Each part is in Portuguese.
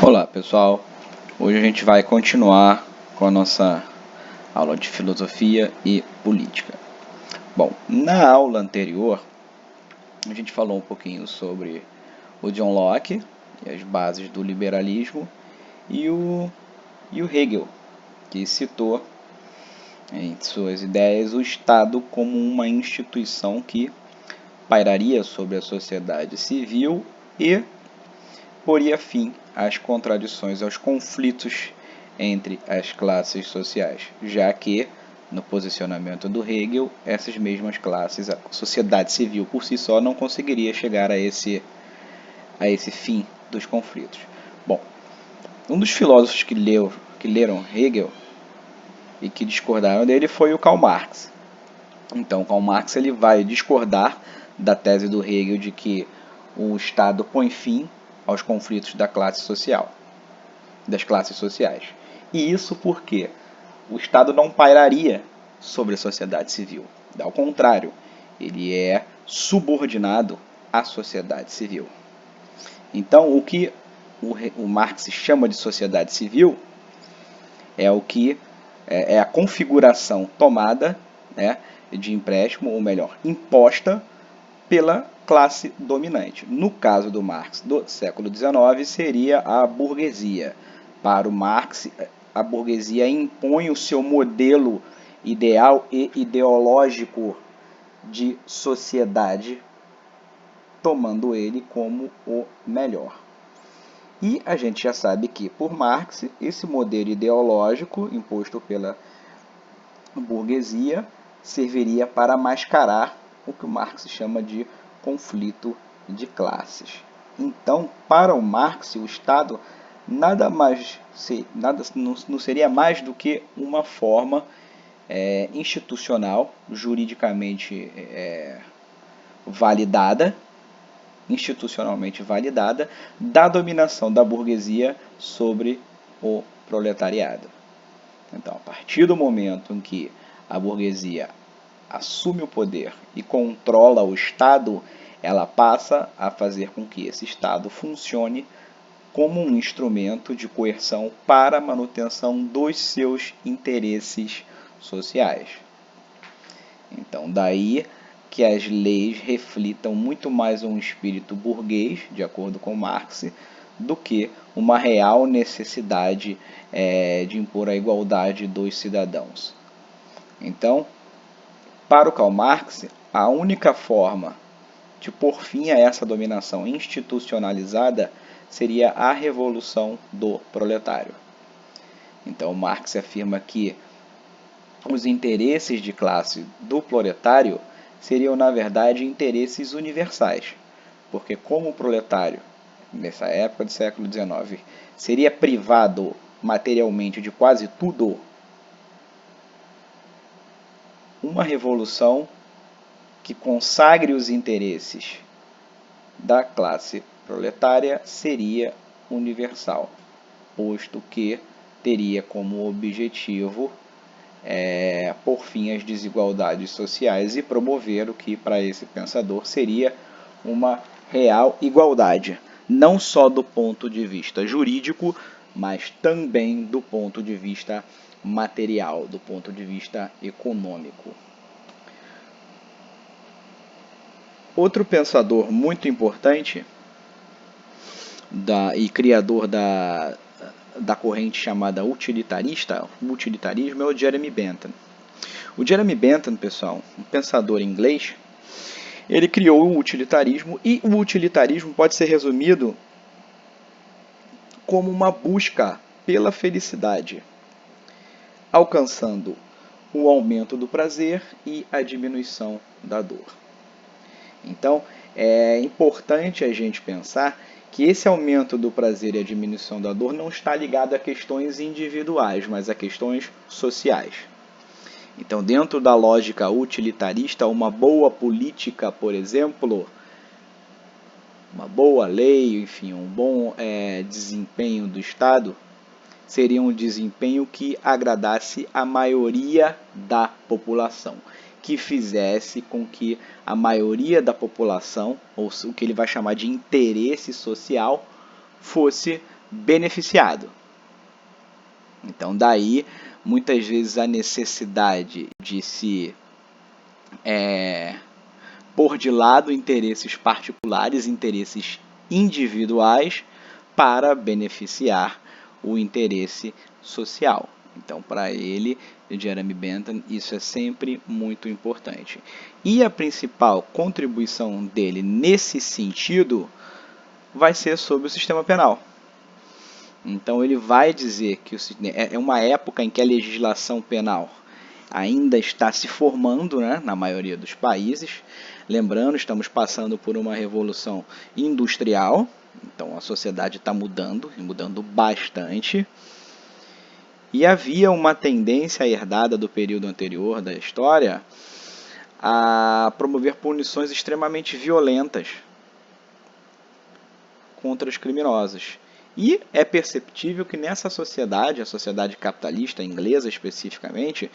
Olá pessoal, hoje a gente vai continuar com a nossa aula de filosofia e política. Bom, na aula anterior a gente falou um pouquinho sobre o John Locke e as bases do liberalismo e o Hegel, que citou em suas ideias o Estado como uma instituição que pairaria sobre a sociedade civil e poria fim às contradições, aos conflitos entre as classes sociais, já que, no posicionamento do Hegel, essas mesmas classes, a sociedade civil por si só não conseguiria chegar a esse fim dos conflitos. Bom, um dos filósofos que leram Hegel e que discordaram dele foi o Karl Marx. Então, Karl Marx ele vai discordar da tese do Hegel de que o Estado põe fim aos conflitos da classe social, das classes sociais. E isso porque o Estado não pairaria sobre a sociedade civil. Ao contrário, ele é subordinado à sociedade civil. Então, o que o Marx chama de sociedade civil é o que é a configuração tomada, né, de empréstimo, ou melhor, imposta pela classe dominante. No caso do Marx do século XIX, seria a burguesia. Para o Marx, a burguesia impõe o seu modelo ideal e ideológico de sociedade, tomando ele como o melhor. E a gente já sabe que, por Marx, esse modelo ideológico imposto pela burguesia serviria para mascarar o que o Marx chama de conflito de classes. Então, para o Marx, o Estado não seria mais do que uma forma institucional, juridicamente institucionalmente validada, da dominação da burguesia sobre o proletariado. Então, a partir do momento em que a burguesia assume o poder e controla o Estado, ela passa a fazer com que esse Estado funcione como um instrumento de coerção para a manutenção dos seus interesses sociais. Então, daí que as leis reflitam muito mais um espírito burguês, de acordo com Marx, do que uma real necessidade de impor a igualdade dos cidadãos. Então, para o Karl Marx, a única forma de pôr fim a essa dominação institucionalizada seria a revolução do proletário. Então, Marx afirma que os interesses de classe do proletário seriam, na verdade, interesses universais, porque como o proletário, nessa época do século XIX, seria privado materialmente de quase tudo, uma revolução que consagre os interesses da classe proletária seria universal, posto que teria como objetivo por fim às desigualdades sociais e promover o que para esse pensador seria uma real igualdade, não só do ponto de vista jurídico, mas também do ponto de vista material, do ponto de vista econômico. Outro pensador muito importante e criador da corrente chamada utilitarismo é o Jeremy Bentham. O Jeremy Bentham, pessoal, um pensador inglês, ele criou o utilitarismo, e o utilitarismo pode ser resumido como uma busca pela felicidade, alcançando o aumento do prazer e a diminuição da dor. Então, é importante a gente pensar que esse aumento do prazer e a diminuição da dor não está ligado a questões individuais, mas a questões sociais. Então, dentro da lógica utilitarista, uma boa política, por exemplo, uma boa lei, enfim, um bom desempenho do Estado, seria um desempenho que agradasse a maioria da população, que fizesse com que a maioria da população, ou o que ele vai chamar de interesse social, fosse beneficiado. Então, daí, muitas vezes, a necessidade de se pôr de lado interesses particulares, interesses individuais, para beneficiar o interesse social. Então, para ele, Jeremy Bentham, isso é sempre muito importante. E a principal contribuição dele nesse sentido vai ser sobre o sistema penal. Então, ele vai dizer que é uma época em que a legislação penal ainda está se formando, né, na maioria dos países. Lembrando, estamos passando por uma revolução industrial, então a sociedade está mudando, e mudando bastante. E havia uma tendência herdada do período anterior da história a promover punições extremamente violentas contra os criminosos. E é perceptível que nessa sociedade, a sociedade capitalista inglesa especificamente,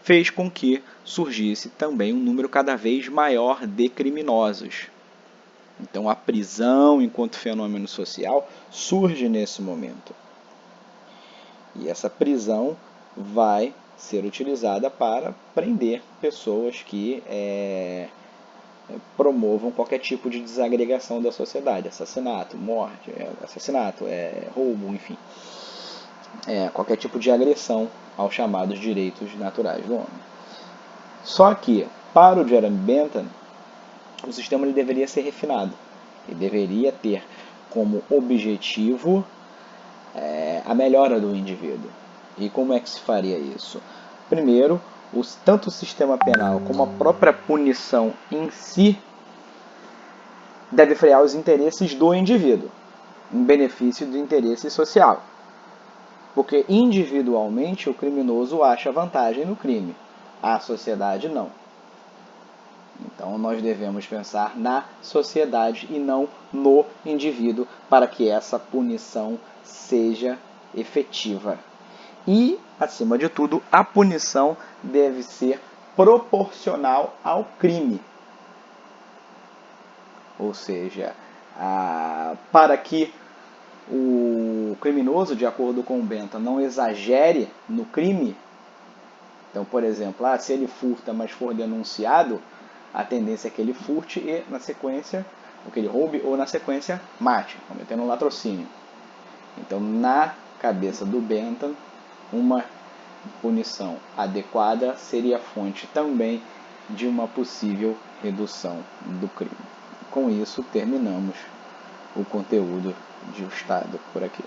fez com que surgisse também um número cada vez maior de criminosos. Então a prisão enquanto fenômeno social surge nesse momento. E essa prisão vai ser utilizada para prender pessoas que promovam qualquer tipo de desagregação da sociedade, assassinato, morte, roubo, enfim, qualquer tipo de agressão aos chamados direitos naturais do homem. Só que, para o Jeremy Bentham, o sistema ele deveria ser refinado, ele deveria ter como objetivo a melhora do indivíduo. E como é que se faria isso? Primeiro, tanto o sistema penal como a própria punição em si deve frear os interesses do indivíduo, em benefício do interesse social. Porque individualmente o criminoso acha vantagem no crime, a sociedade não. Então nós devemos pensar na sociedade e não no indivíduo para que essa punição seja efetiva. E, acima de tudo, a punição deve ser proporcional ao crime. Ou seja, para que o criminoso, de acordo com o Bentham, não exagere no crime. Então, por exemplo, se ele furta, mas for denunciado, a tendência é que ele furte e, na sequência, ou que ele roube, ou na sequência, mate, cometendo um latrocínio. Então, na cabeça do Bentham, uma punição adequada seria fonte também de uma possível redução do crime. Com isso, terminamos o conteúdo de O Estado por aqui.